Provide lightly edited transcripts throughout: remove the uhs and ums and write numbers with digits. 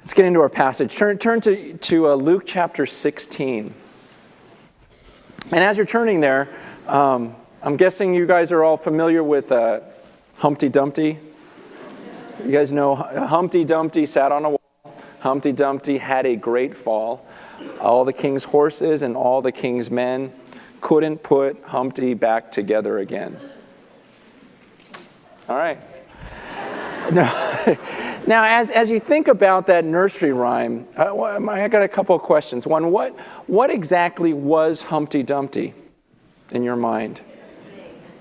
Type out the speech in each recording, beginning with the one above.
Let's get into our passage. Turn to Luke chapter 16. And as you're turning there, I'm guessing you guys are all familiar with Humpty Dumpty. You guys know Humpty Dumpty sat on a wall. Humpty Dumpty had a great fall. All the king's horses and all the king's men couldn't put Humpty back together again. All right. Now, as you think about that nursery rhyme, I got a couple of questions. One, what exactly was Humpty Dumpty in your mind?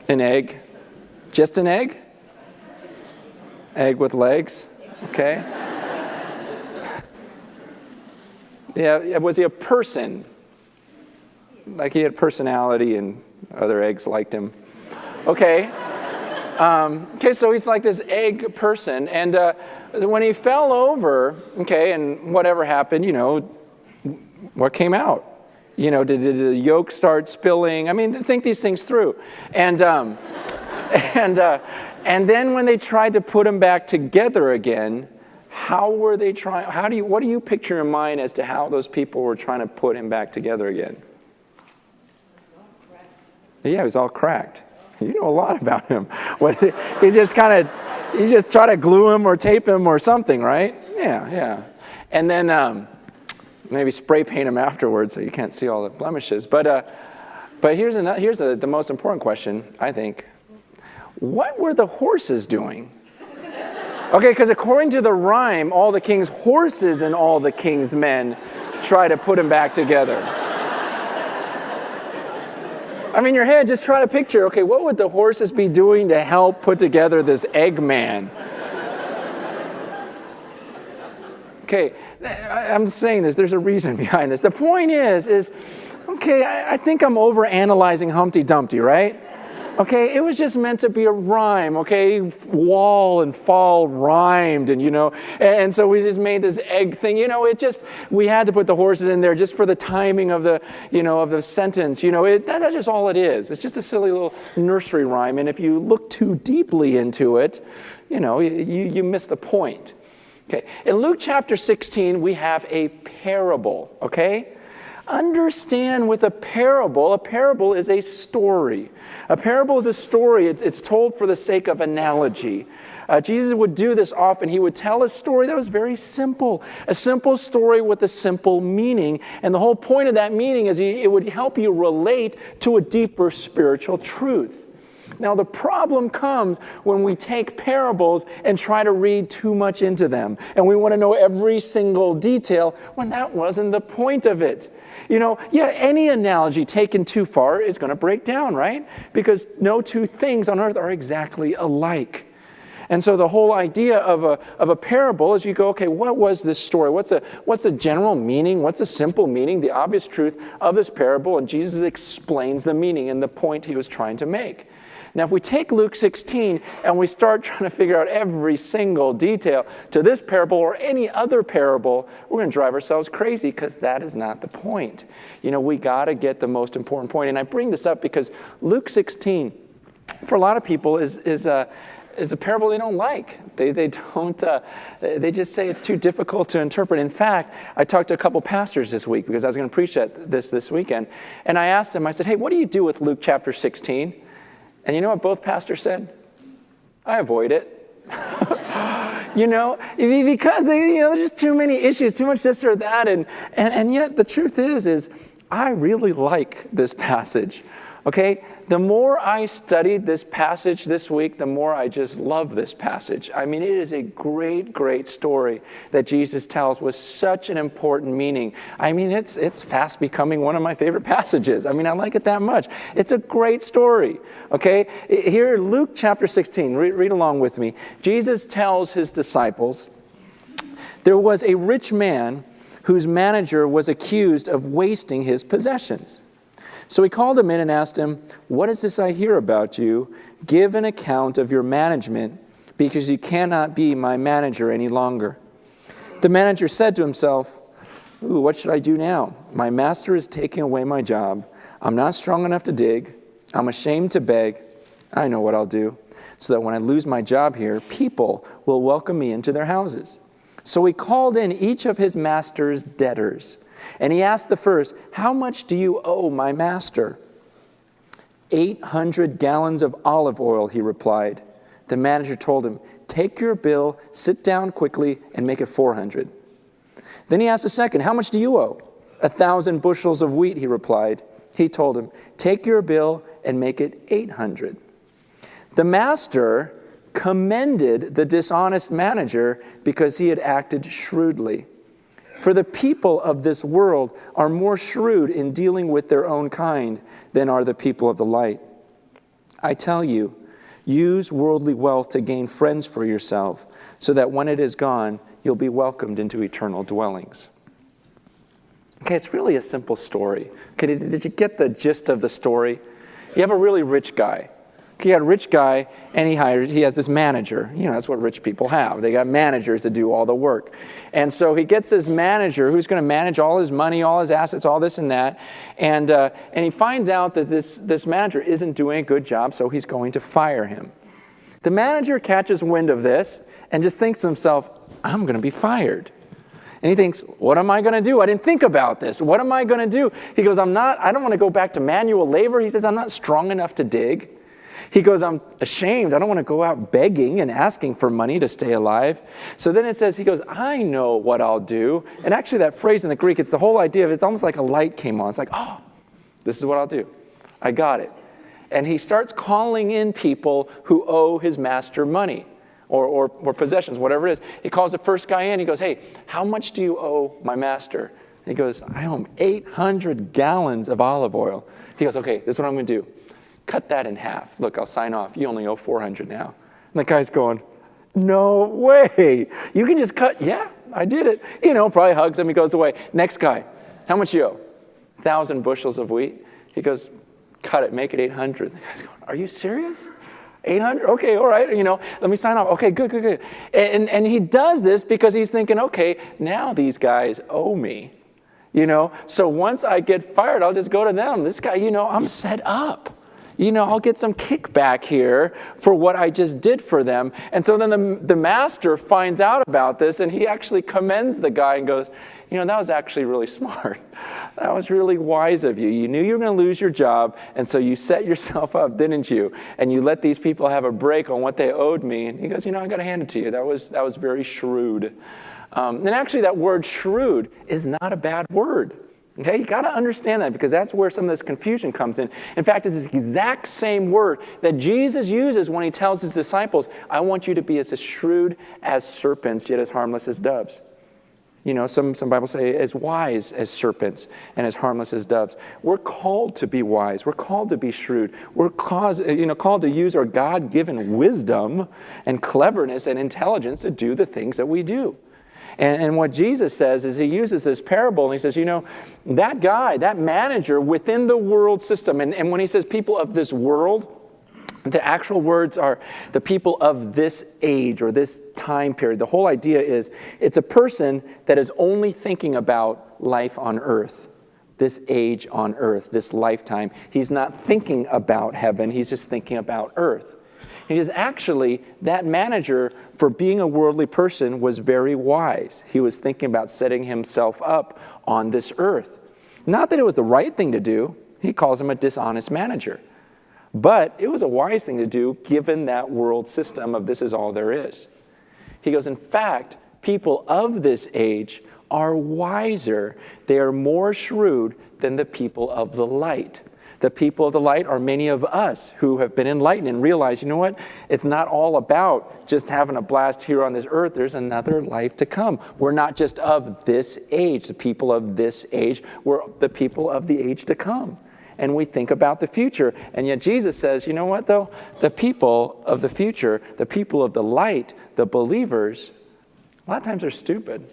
An egg? Just an egg? Egg with legs? Okay. Yeah, was he a person? Like he had personality and other eggs liked him. Okay. Okay, so he's like this egg person. And when he fell over, okay, and whatever happened, what came out? Did the yolk start spilling? I mean, think these things through. And then when they tried to put him back together again, how were they trying? What do you picture in mind as to how those people were trying to put him back together again? Yeah, he was all cracked. You know a lot about him. You just try to glue him or tape him or something, right? Yeah. And then maybe spray paint him afterwards so you can't see all the blemishes. But here's the most important question, I think. What were the horses doing? Okay, because according to the rhyme, all the king's horses and all the king's men try to put him back together. I mean, your head, just try to picture, okay, what would the horses be doing to help put together this Eggman? Okay, I'm saying this, there's a reason behind this. The point is okay, I think I'm overanalyzing Humpty Dumpty, right? Okay, it was just meant to be a rhyme, okay? Wall and fall rhymed, and so we just made this egg thing. We had to put the horses in there just for the timing of the, of the sentence. That's just all it is. It's just a silly little nursery rhyme, and if you look too deeply into it, you miss the point. Okay, in Luke chapter 16, we have a parable, okay? Understand with a parable is a story. A parable is a story. It's told for the sake of analogy. Jesus would do this often. He would tell a story that was very simple. A simple story with a simple meaning. And the whole point of that meaning is it would help you relate to a deeper spiritual truth. Now, the problem comes when we take parables and try to read too much into them. And we want to know every single detail when that wasn't the point of it. Any analogy taken too far is going to break down, right? Because no two things on earth are exactly alike. And so the whole idea of a parable is you go, okay, what was this story? What's the general meaning? What's the simple meaning, the obvious truth of this parable? And Jesus explains the meaning and the point he was trying to make. Now, if we take Luke 16 and we start trying to figure out every single detail to this parable or any other parable, we're going to drive ourselves crazy because that is not the point. We got to get the most important point. And I bring this up because Luke 16, for a lot of people, is a parable they don't like. They don't. They just say it's too difficult to interpret. In fact, I talked to a couple pastors this week because I was going to preach this weekend, and I asked them. I said, "Hey, what do you do with Luke chapter 16?" And you know what both pastors said? I avoid it. Because there's just too many issues, too much this or that, and yet the truth is I really like this passage. Okay, the more I studied this passage this week, the more I just love this passage. I mean, it is a great, great story that Jesus tells with such an important meaning. I mean, it's fast becoming one of my favorite passages. I mean, I like it that much. It's a great story. Okay, here, Luke chapter 16, read along with me. Jesus tells his disciples, there was a rich man whose manager was accused of wasting his possessions. So he called him in and asked him, "What is this I hear about you? Give an account of your management, because you cannot be my manager any longer." The manager said to himself, "What should I do now? My master is taking away my job. I'm not strong enough to dig. I'm ashamed to beg. I know what I'll do, so that when I lose my job here, people will welcome me into their houses." So he called in each of his master's debtors. And he asked the first, 'How much do you owe my master?' 800 gallons of olive oil," he replied. The manager told him, "Take your bill, sit down quickly, and make it 400. Then he asked the second, "How much do you owe?" 1,000 bushels of wheat," he replied. He told him, "Take your bill and make it 800. The master commended the dishonest manager because he had acted shrewdly. For the people of this world are more shrewd in dealing with their own kind than are the people of the light. I tell you, use worldly wealth to gain friends for yourself, so that when it is gone, you'll be welcomed into eternal dwellings." Okay, it's really a simple story. Okay, did you get the gist of the story? You have a really rich guy. He had a rich guy, and he has this manager. You know, that's what rich people have. They got managers to do all the work. And so he gets this manager who's going to manage all his money, all his assets, all this and that. And he finds out that this manager isn't doing a good job, so he's going to fire him. The manager catches wind of this and just thinks to himself, "I'm going to be fired." And he thinks, "What am I going to do? I didn't think about this. What am I going to do?" He goes, I don't want to go back to manual labor. He says, "I'm not strong enough to dig." He goes, "I'm ashamed. I don't want to go out begging and asking for money to stay alive." So then it says, he goes, "I know what I'll do." And actually that phrase in the Greek, it's the whole idea of it's almost like a light came on. It's like, "Oh, this is what I'll do. I got it." And he starts calling in people who owe his master money or possessions, whatever it is. He calls the first guy in. He goes, "Hey, how much do you owe my master?" And he goes, "I owe him 800 gallons of olive oil." He goes, "Okay, this is what I'm going to do. Cut that in half. Look, I'll sign off. You only owe 400 now." And the guy's going, "No way. You can just cut." "Yeah, I did it." Probably hugs him. He goes away. Next guy, "How much you owe?" 1,000 bushels of wheat. He goes, "Cut it. Make it 800. The guy's going, "Are you serious? 800? Okay, all right. Let me sign off. Okay, good. And he does this because he's thinking, okay, now these guys owe me. So once I get fired, I'll just go to them. This guy, I'm set up. I'll get some kickback here for what I just did for them. And so then the master finds out about this, and he actually commends the guy and goes, "That was actually really smart. That was really wise of you. You knew you were going to lose your job, and so you set yourself up, didn't you? And you let these people have a break on what they owed me." And he goes, "I got to hand it to you. That was very shrewd." And actually, that word shrewd is not a bad word. Okay, you got to understand that because that's where some of this confusion comes in. In fact, it's the exact same word that Jesus uses when he tells his disciples, "I want you to be as shrewd as serpents, yet as harmless as doves." Some Bibles say as wise as serpents and as harmless as doves. We're called to be wise. We're called to be shrewd. We're called to use our God-given wisdom and cleverness and intelligence to do the things that we do. And what Jesus says is he uses this parable and he says, that guy, that manager within the world system, and when he says people of this world, the actual words are the people of this age or this time period. The whole idea is it's a person that is only thinking about life on earth, this age on earth, this lifetime. He's not thinking about heaven. He's just thinking about earth. He says, actually, that manager, for being a worldly person, was very wise. He was thinking about setting himself up on this earth. Not that it was the right thing to do. He calls him a dishonest manager. But it was a wise thing to do, given that world system of this is all there is. He goes, in fact, people of this age are wiser. They are more shrewd than the people of the light. The people of the light are many of us who have been enlightened and realize, what? It's not all about just having a blast here on this earth. There's another life to come. We're not just of this age, the people of this age. We're the people of the age to come. And we think about the future. And yet Jesus says, you know what, though? The people of the future, the people of the light, the believers, a lot of times are stupid.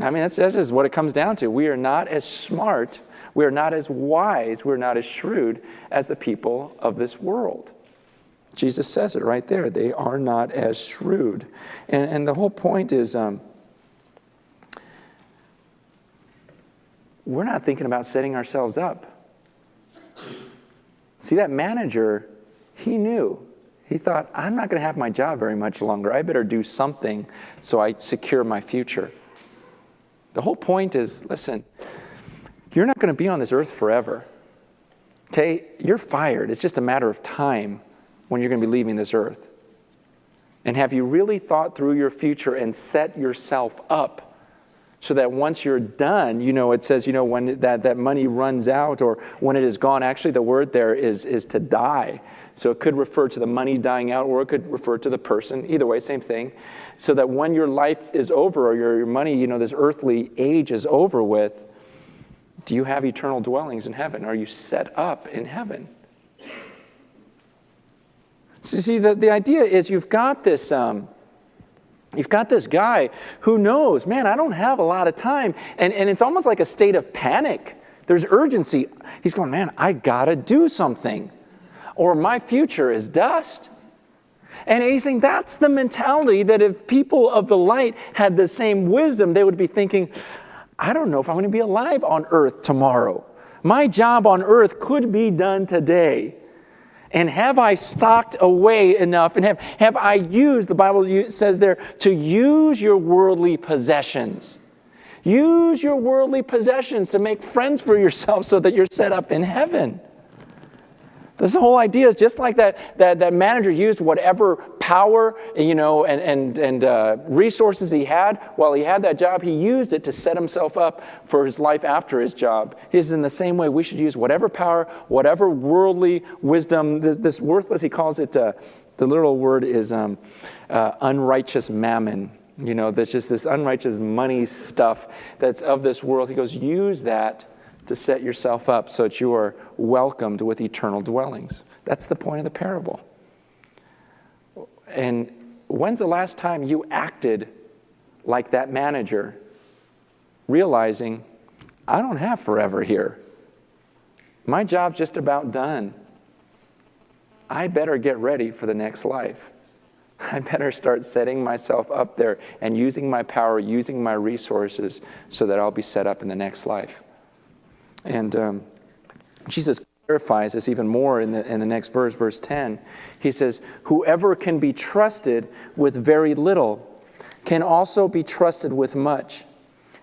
I mean, that's just what it comes down to. We are not as smart, we are not as wise, we're not as shrewd as the people of this world. Jesus says it right there. They are not as shrewd. And the whole point is, we're not thinking about setting ourselves up. See, that manager, he knew. He thought, I'm not going to have my job very much longer. I better do something so I secure my future. The whole point is, listen, you're not going to be on this earth forever. Okay? You're fired. It's just a matter of time when you're going to be leaving this earth. And have you really thought through your future and set yourself up so that once you're done, it says, when that money runs out or when it is gone, actually the word there is to die. So it could refer to the money dying out, or it could refer to the person. Either way, same thing. So that when your life is over, or your money, this earthly age is over with, do you have eternal dwellings in heaven? Are you set up in heaven? So see, the idea is you've got this guy who knows, man, I don't have a lot of time. And it's almost like a state of panic. There's urgency. He's going, man, I got to do something, or my future is dust. And he's saying that's the mentality that if people of the light had the same wisdom, they would be thinking, I don't know if I'm going to be alive on earth tomorrow. My job on earth could be done today. And have I stocked away enough? And have I used, the Bible says there, to use your worldly possessions. Use your worldly possessions to make friends for yourself so that you're set up in heaven. This whole idea is just like that manager used whatever power, and resources he had while he had that job. He used it to set himself up for his life after his job. He's in the same way we should use whatever power, whatever worldly wisdom, this worthless, he calls it, the literal word is unrighteous mammon. There's just this unrighteous money stuff that's of this world. He goes, use that to set yourself up so that you are welcomed with eternal dwellings. That's the point of the parable. And when's the last time you acted like that manager, realizing, I don't have forever here. My job's just about done. I better get ready for the next life. I better start setting myself up there and using my power, using my resources so that I'll be set up in the next life. And Jesus clarifies this even more in the next verse, verse 10. He says, whoever can be trusted with very little can also be trusted with much.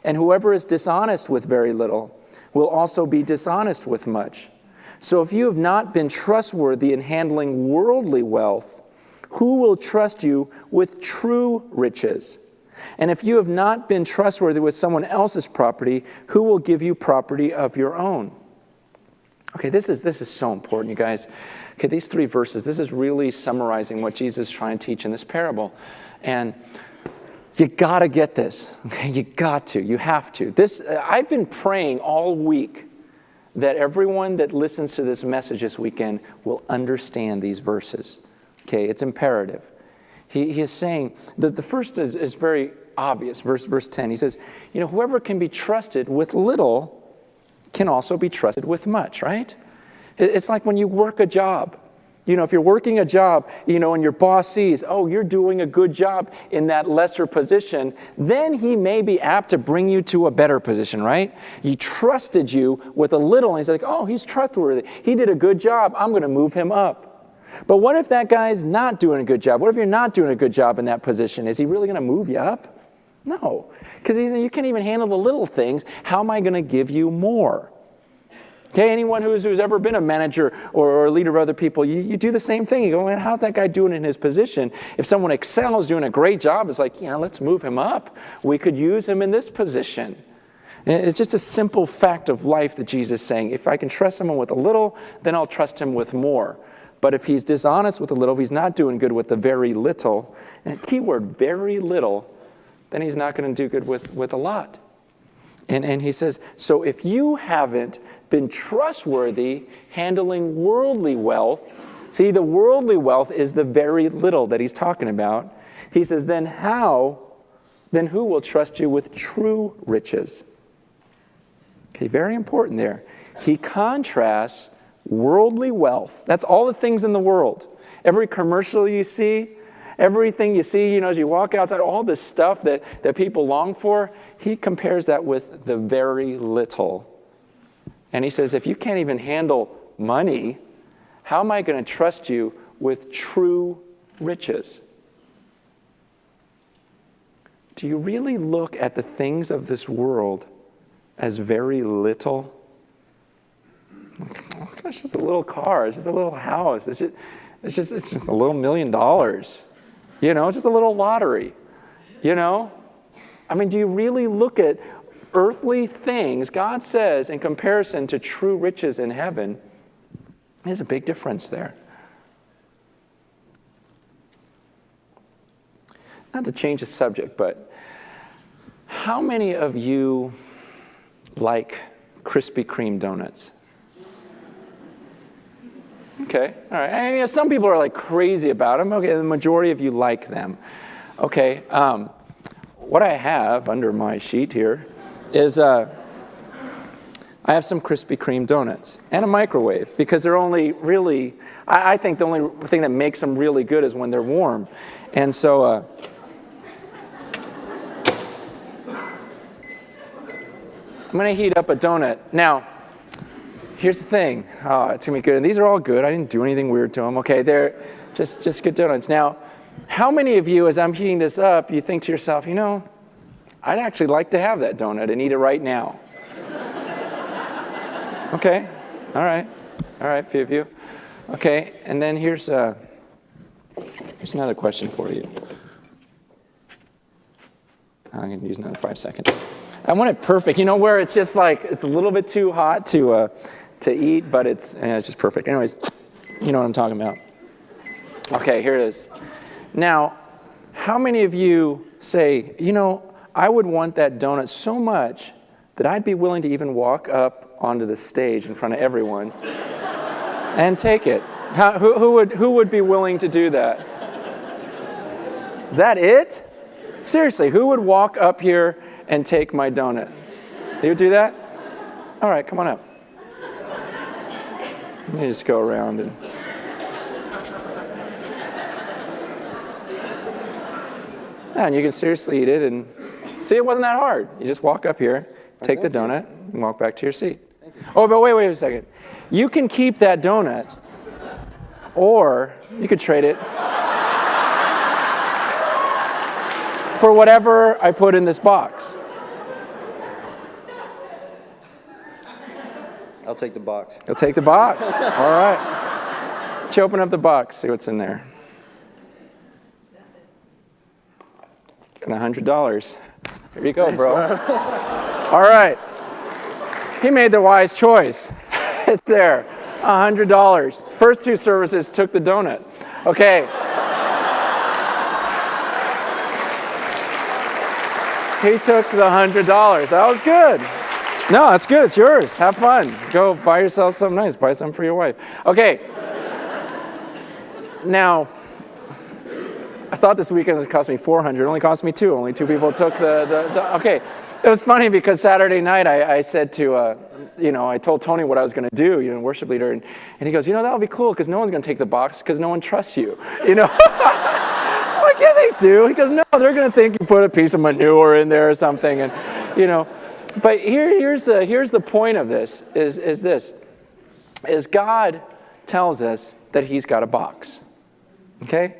And whoever is dishonest with very little will also be dishonest with much. So if you have not been trustworthy in handling worldly wealth, who will trust you with true riches? And if you have not been trustworthy with someone else's property, who will give you property of your own? Okay, this is so important, you guys. Okay, these three verses, this is really summarizing what Jesus is trying to teach in this parable. And you got to get this. Okay, you have to. I've been praying all week that everyone that listens to this message this weekend will understand these verses. Okay, it's imperative. He is saying that the first is very obvious. Verse 10, he says, whoever can be trusted with little can also be trusted with much, right? It's like when you work a job. If you're working a job, and your boss sees, oh, you're doing a good job in that lesser position, then he may be apt to bring you to a better position, right? He trusted you with a little, and he's like, oh, he's trustworthy. He did a good job. I'm going to move him up. But what if that guy's not doing a good job? What if you're not doing a good job in that position? Is he really going to move you up? No, because you can't even handle the little things. How am I going to give you more? Okay, anyone who's ever been a manager or a leader of other people, you do the same thing. You go, man, how's that guy doing in his position? If someone excels, doing a great job, it's like, let's move him up. We could use him in this position. It's just a simple fact of life that Jesus is saying. If I can trust someone with a little, then I'll trust him with more. But if he's dishonest with a little, if he's not doing good with the very little, and key word, very little, then he's not going to do good with a lot. And he says, so if you haven't been trustworthy handling worldly wealth, see, the worldly wealth is the very little that he's talking about. He says, then who will trust you with true riches? Okay, very important there. He contrasts worldly wealth. That's all the things in the world. Every commercial you see, everything you see, as you walk outside, all this stuff that people long for, he compares that with the very little. And he says, if you can't even handle money, how am I going to trust you with true riches? Do you really look at the things of this world as very little? Oh, gosh, just a little car. It's just a little house. It's just a little $1 million. Just a little lottery. I mean, do you really look at earthly things? God says, in comparison to true riches in heaven, there's a big difference there. Not to change the subject, but how many of you like Krispy Kreme donuts? Okay, all right. I mean, some people are like crazy about them. Okay, the majority of you like them. Okay, what I have under my sheet here is I have some Krispy Kreme donuts and a microwave, because they're only really, I think the only thing that makes them really good is when they're warm. And so I'm going to heat up a donut. Now, here's the thing. Oh, it's going to be good. And these are all good. I didn't do anything weird to them. Okay, they're just good donuts. Now, how many of you, as I'm heating this up, you think to yourself, I'd actually like to have that donut and eat it right now? Okay, all right, a few of you. Okay, and then here's another question for you. I'm going to use another 5 seconds. I want it perfect, where it's just like, it's a little bit too hot to eat, but it's just perfect. Anyways, you know what I'm talking about. Okay, here it is. Now, how many of you say, I would want that donut so much that I'd be willing to even walk up onto the stage in front of everyone and take it? Who would be willing to do that? Is that it? Seriously, who would walk up here and take my donut? You would do that? All right, come on up. Let me just go around and... And you can seriously eat it, and see, it wasn't that hard. You just walk up here, take the donut, and walk back to your seat. Oh, but wait a second. You can keep that donut, or you could trade it for whatever I put in this box. I'll take the box. You'll take the box. All right. Let's open up the box, see what's in there. Got $100. Here you go, bro. All right. He made the wise choice. It's there. $100. First two services took the donut. Okay. He took the $100. That was good. No, that's good. It's yours. Have fun. Go buy yourself something nice. Buy something for your wife. Okay. Now, I thought this weekend was going to cost me $400. It only cost me $2. Only 2 people took the okay. It was funny because Saturday night I said to, I told Tony what I was going to do, worship leader, and he goes, that would be cool because no one's going to take the box because no one trusts you, I'm like, yeah, they do. He goes, no, they're going to think you put a piece of manure in there or something, and, But here's the point of this, is God tells us that he's got a box, okay?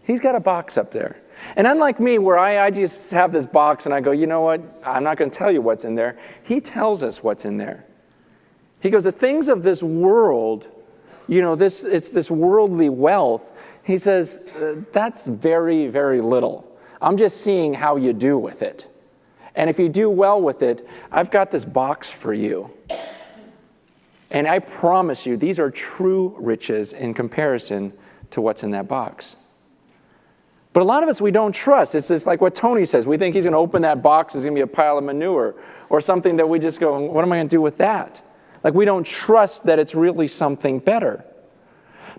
He's got a box up there. And unlike me, where I just have this box and I go, you know what? I'm not going to tell you what's in there. He tells us what's in there. He goes, the things of this world, it's this worldly wealth. He says, that's very, very little. I'm just seeing how you do with it. And if you do well with it, I've got this box for you. And I promise you, these are true riches in comparison to what's in that box. But a lot of us, we don't trust. It's just like what Tony says. We think he's going to open that box, it's going to be a pile of manure or something that we just go, what am I going to do with that? Like we don't trust that it's really something better.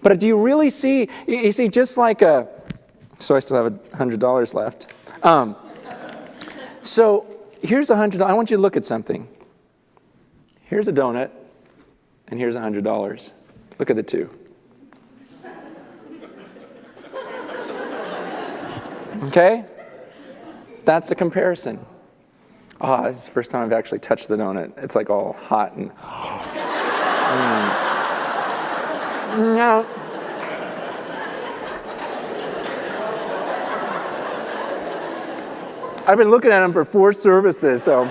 But do you really see, you see, just like so I still have $100 left. So here's $100. I want you to look at something. Here's a donut, and here's $100. Look at the two. Okay? That's the comparison. This is the first time I've actually touched the donut. It's like all hot and... No. I've been looking at them for 4 services, so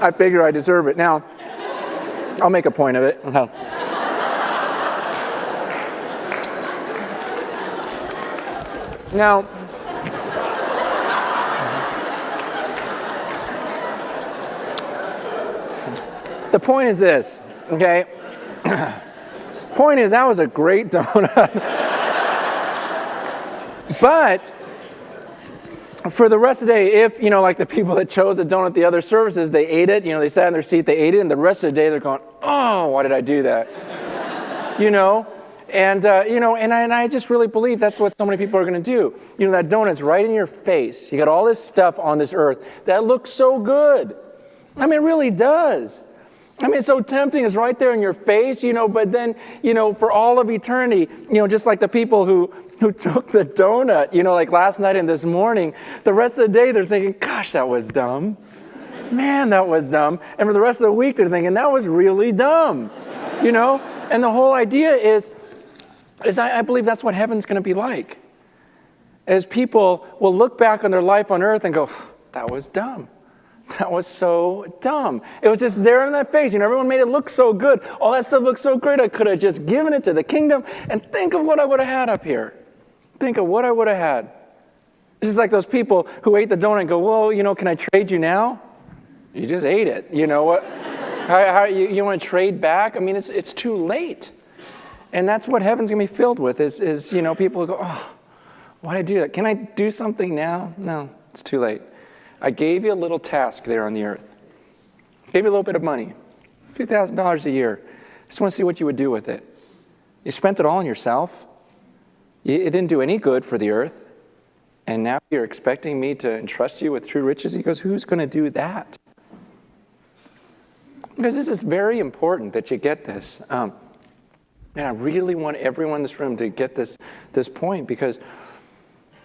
I figure I deserve it. Now, I'll make a point of it. Now, the point is this, okay? Point is, that was a great donut. But for the rest of the day, if, like the people that chose the donut at the other services, they ate it, they sat in their seat, they ate it, and the rest of the day they're going, oh, why did I do that? And I just really believe that's what so many people are going to do. That donut's right in your face. You got all this stuff on this earth that looks so good. I mean, it really does. I mean, it's so tempting. It's right there in your face, but then, for all of eternity, just like the people who took the donut, like last night and this morning, the rest of the day they're thinking, gosh, that was dumb. Man, that was dumb. And for the rest of the week, they're thinking, that was really dumb. And the whole idea is I believe that's what heaven's going to be like. As people will look back on their life on earth and go, that was dumb. That was so dumb. It was just there in their face. Everyone made it look so good. All that stuff looked so great. I could have just given it to the kingdom. And think of what I would have had up here. Think of what I would have had. This is like those people who ate the donut and go, well, can I trade you now? You just ate it. You know what? How you want to trade back? I mean, it's too late. And that's what heaven's going to be filled with is people who go, oh, why did I do that? Can I do something now? No, it's too late. I gave you a little task there on the earth. Gave you a little bit of money, a few $1,000s a year. Just want to see what you would do with it. You spent it all on yourself. It didn't do any good for the earth. And now you're expecting me to entrust you with true riches? He goes, who's going to do that? Because this is very important that you get this. And I really want everyone in this room to get this point because,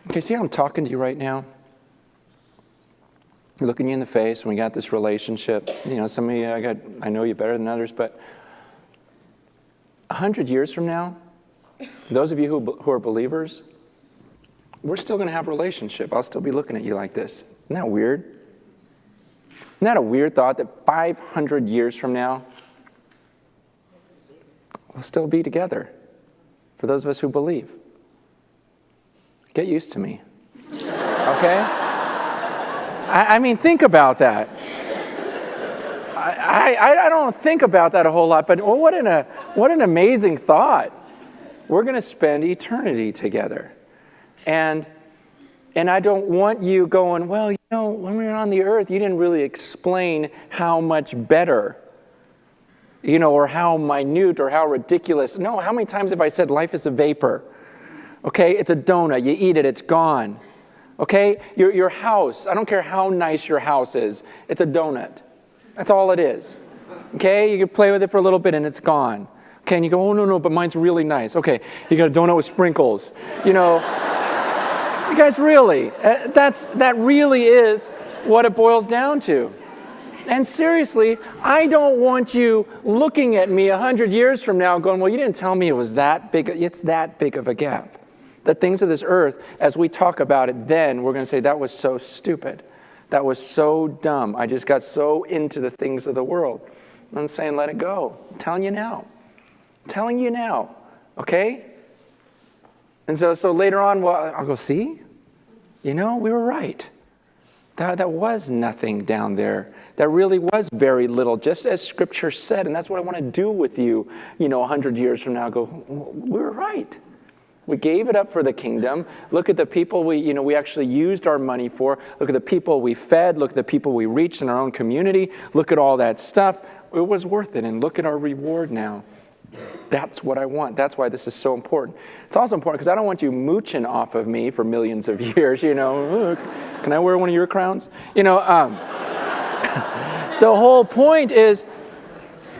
okay, see how I'm talking to you right now? Looking you in the face, when we got this relationship, some of you, I know you better than others, but 100 years from now, those of you who are believers, we're still going to have a relationship. I'll still be looking at you like this. Isn't that weird? Isn't that a weird thought that 500 years from now, we'll still be together for those of us who believe? Get used to me, okay? I mean, think about that. I don't think about that a whole lot, but what an amazing thought. We're going to spend eternity together. And I don't want you going, well, when we were on the earth, you didn't really explain how much better, or how minute or how ridiculous. No, how many times have I said life is a vapor? Okay, it's a donut. You eat it, it's gone. Okay, your house, I don't care how nice your house is, it's a donut. That's all it is. Okay, you can play with it for a little bit and it's gone. Okay, and you go, oh, no, but mine's really nice. Okay, you got a donut with sprinkles. You guys, really, that really is what it boils down to. And seriously, I don't want you looking at me 100 years from now going, well, you didn't tell me it was that big. It's that big of a gap. The things of this earth, as we talk about it then, we're going to say, that was so stupid. That was so dumb. I just got so into the things of the world. I'm saying, let it go. I'm telling you now. Okay? And so later on, well, I'll go, see? We were right. That was nothing down there. That really was very little, just as Scripture said. And that's what I want to do with you, 100 years from now. Go, we were right. We gave it up for the kingdom. Look at the people we actually used our money for. Look at the people we fed. Look at the people we reached in our own community. Look at all that stuff. It was worth it. And look at our reward now. That's what I want. That's why this is so important. It's also important because I don't want you mooching off of me for millions of years. Can I wear one of your crowns? The whole point is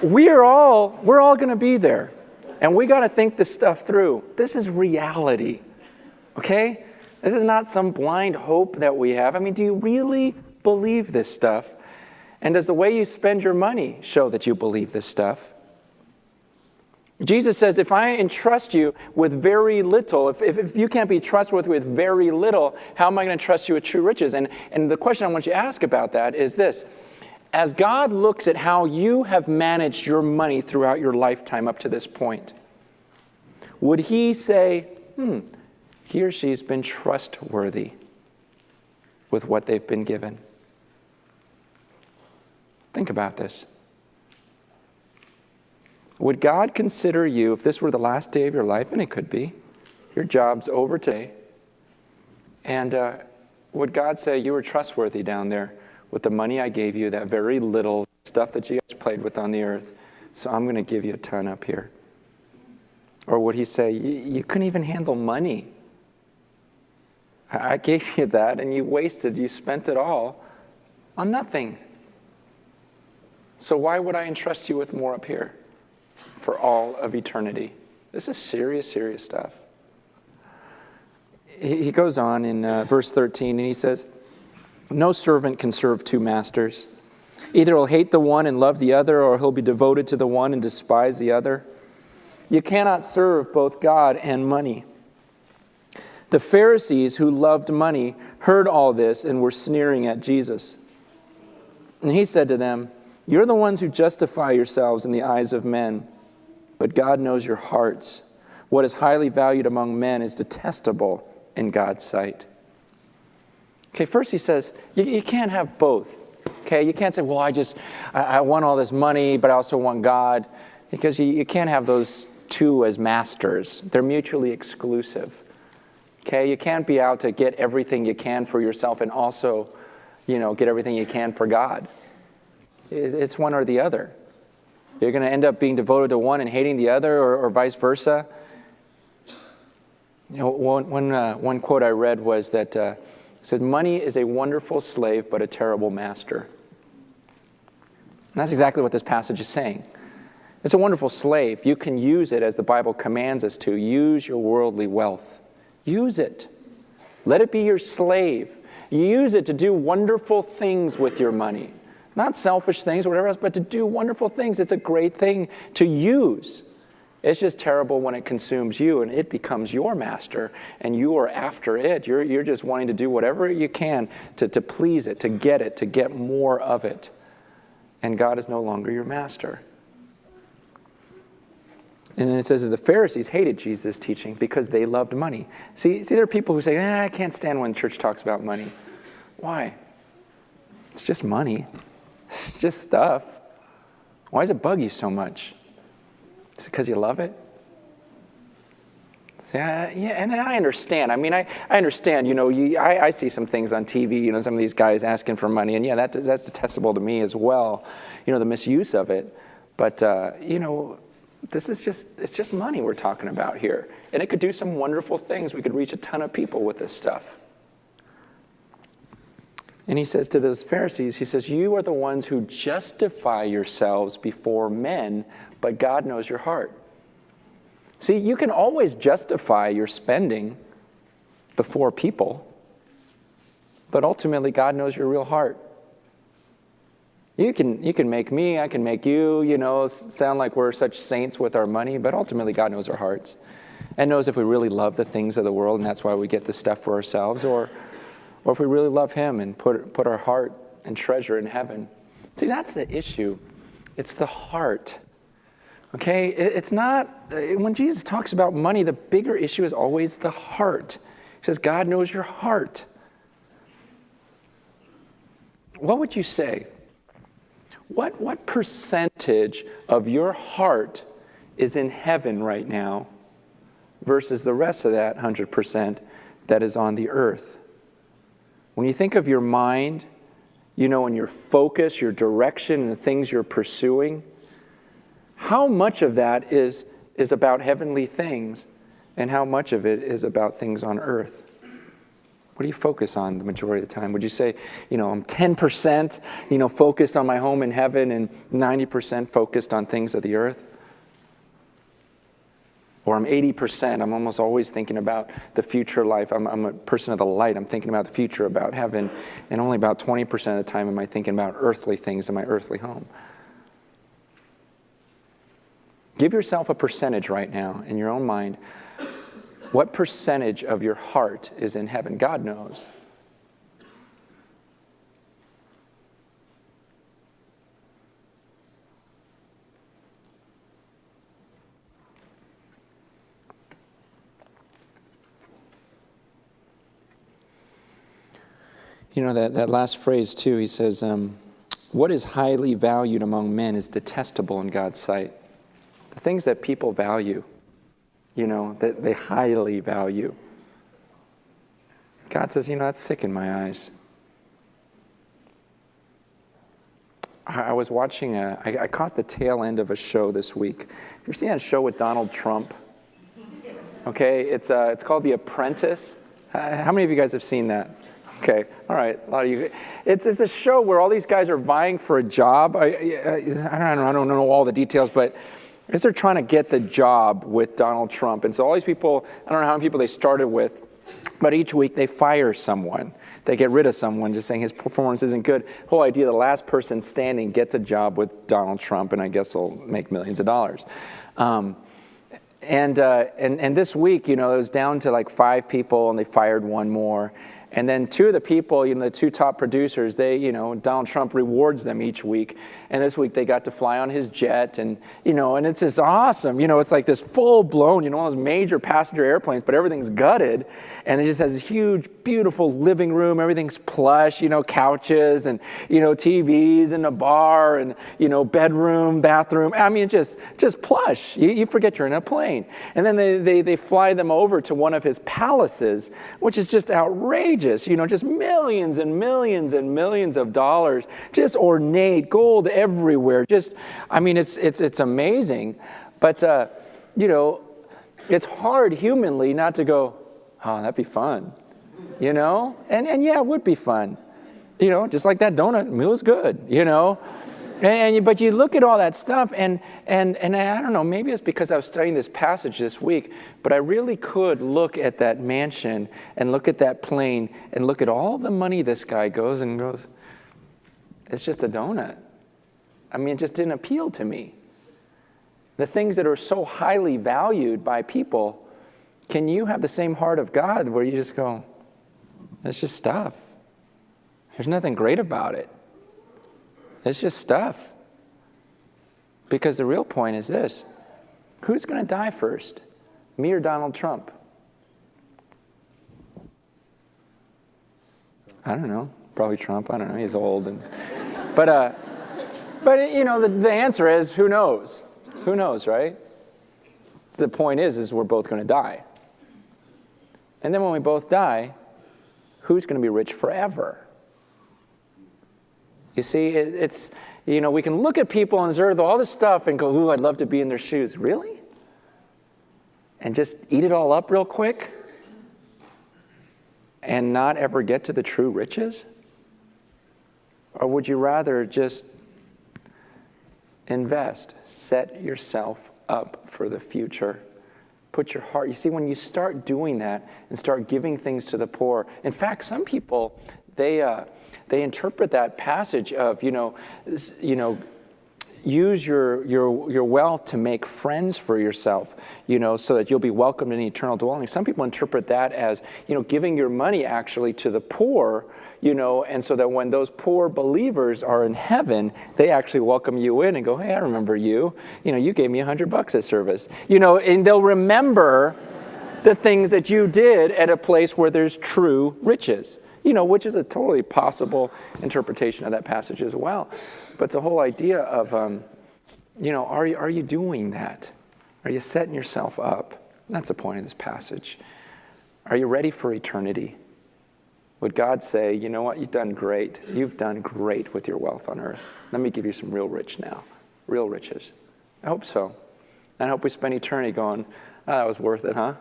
we're all going to be there. And we got to think this stuff through. This is reality, okay? This is not some blind hope that we have. I mean, do you really believe this stuff? And does the way you spend your money show that you believe this stuff? Jesus says, if I entrust you with very little, if you can't be trustworthy with very little, how am I going to trust you with true riches? And the question I want you to ask about that is this. As God looks at how you have managed your money throughout your lifetime up to this point, would he say, he or she's been trustworthy with what they've been given? Think about this. Would God consider you, if this were the last day of your life, and it could be, your job's over today, and would God say, you were trustworthy down there with the money I gave you, that very little stuff that you guys played with on the earth, so I'm going to give you a ton up here? Or would he say, you couldn't even handle money. I gave you that, and you spent it all on nothing. So why would I entrust you with more up here for all of eternity? This is serious, serious stuff. He goes on in verse 13, and he says, no servant can serve two masters. Either he'll hate the one and love the other, or he'll be devoted to the one and despise the other. You cannot serve both God and money. The Pharisees, who loved money, heard all this and were sneering at Jesus. And he said to them, you're the ones who justify yourselves in the eyes of men, but God knows your hearts. What is highly valued among men is detestable in God's sight. Okay, first he says, you can't have both. Okay, you can't say, well, I want all this money, but I also want God. Because you can't have those two as masters. They're mutually exclusive. Okay, you can't be out to get everything you can for yourself and also, get everything you can for God. It's one or the other. You're going to end up being devoted to one and hating the other, or vice versa. One quote I read was that it said, money is a wonderful slave, but a terrible master. And that's exactly what this passage is saying. It's a wonderful slave. You can use it as the Bible commands us to. Use your worldly wealth. Use it. Let it be your slave. Use it to do wonderful things with your money. Not selfish things or whatever else, but to do wonderful things. It's a great thing to use. It's just terrible when it consumes you and it becomes your master and you are after it. You're just wanting to do whatever you can to please it, to get more of it. And God is no longer your master. And then it says that the Pharisees hated Jesus' teaching because they loved money. See, there are people who say, I can't stand when church talks about money. Why? It's just money. It's just stuff. Why does it bug you so much? Is it because you love it? Yeah, and I understand. I mean, I understand, I see some things on TV, some of these guys asking for money, and that's detestable to me as well, the misuse of it. But, it's just money we're talking about here. And it could do some wonderful things. We could reach a ton of people with this stuff. And he says to those Pharisees, he says, you are the ones who justify yourselves before men, but God knows your heart. See, you can always justify your spending before people, but ultimately God knows your real heart. You can make me, I can make you, sound like we're such saints with our money, but ultimately God knows our hearts and knows if we really love the things of the world and that's why we get the stuff for ourselves, or if we really love him and put our heart and treasure in heaven. See, that's the issue. It's the heart. Okay? It's not, when Jesus talks about money, the bigger issue is always the heart. He says, God knows your heart. What would you say? What percentage of your heart is in heaven right now versus the rest of that 100% that is on the earth? When you think of your mind, and your focus, your direction, and the things you're pursuing, how much of that is about heavenly things and how much of it is about things on earth? What do you focus on the majority of the time? Would you say, I'm 10%, focused on my home in heaven and 90% focused on things of the earth? Or I'm 80%, I'm almost always thinking about the future life. I'm a person of the light. I'm thinking about the future, about heaven. And only about 20% of the time am I thinking about earthly things in my earthly home. Give yourself a percentage right now in your own mind. What percentage of your heart is in heaven? God knows. You know, that last phrase too, he says, what is highly valued among men is detestable in God's sight. The things that people value, you know, that they highly value. God says, you know, that's sick in my eyes. I was watching, I caught the tail end of a show this week. You ever seen that show with Donald Trump? Okay, it's called The Apprentice. How many of you guys have seen that? Okay, all right, a lot of you. It's a show where all these guys are vying for a job. I don't know all the details, but they're trying to get the job with Donald Trump. And so all these people, I don't know how many people they started with, but each week they fire someone. They get rid of someone just saying his performance isn't good. The whole idea, the last person standing gets a job with Donald Trump, and I guess will make millions of dollars. And this week, you know, it was down to like 5 people, and they fired one more. And then 2 of the people, you know, the 2 top producers, they, you know, Donald Trump rewards them each week. And this week they got to fly on his jet, and, you know, and it's just awesome. You know, it's like this full blown, you know, one of those major passenger airplanes, but everything's gutted. And it just has this huge, beautiful living room. Everything's plush, you know, couches and, you know, TVs and a bar and, you know, bedroom, bathroom. I mean, just plush. You forget you're in a plane. And then they fly them over to one of his palaces, which is just outrageous. You know, just millions and millions and millions of dollars, just ornate, gold everywhere. Just, I mean, it's amazing. But, you know, it's hard humanly not to go, oh, that'd be fun, you know? And yeah, it would be fun. You know, just like that donut, it was good, you know? But you look at all that stuff, and I don't know, maybe it's because I was studying this passage this week, but I really could look at that mansion and look at that plane and look at all the money this guy goes, it's just a donut. I mean, it just didn't appeal to me. The things that are so highly valued by people, can you have the same heart of God where you just go, it's just stuff. There's nothing great about it. It's just stuff. Because the real point is this: who's going to die first, me or Donald Trump? I don't know. Probably Trump. I don't know. He's old. But you know, the answer is who knows? Who knows, right? The point is we're both going to die. And then when we both die, who's going to be rich forever? You see, it's, you know, we can look at people on this earth, all this stuff, and go, ooh, I'd love to be in their shoes. Really? And just eat it all up real quick? And not ever get to the true riches? Or would you rather just invest, set yourself up for the future? Put your heart, you see, when you start doing that and start giving things to the poor, in fact, some people, they interpret that passage of, use your wealth to make friends for yourself, so that you'll be welcomed in eternal dwelling. Some people interpret that as, giving your money actually to the poor, and so that when those poor believers are in heaven, they actually welcome you in and go, hey, I remember you. You gave me $100 at service. And they'll remember the things that you did at a place where there's true riches. Which is a totally possible interpretation of that passage as well. But the whole idea of, are you doing that? Are you setting yourself up? That's the point of this passage. Are you ready for eternity? Would God say, you know what, you've done great. You've done great with your wealth on earth. Let me give you some real real riches. I hope so. And I hope we spend eternity going, oh, that was worth it, huh?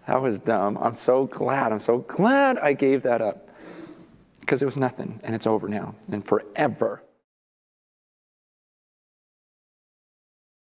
That was dumb. I'm so glad I gave that up. Because it was nothing, and it's over now, and forever.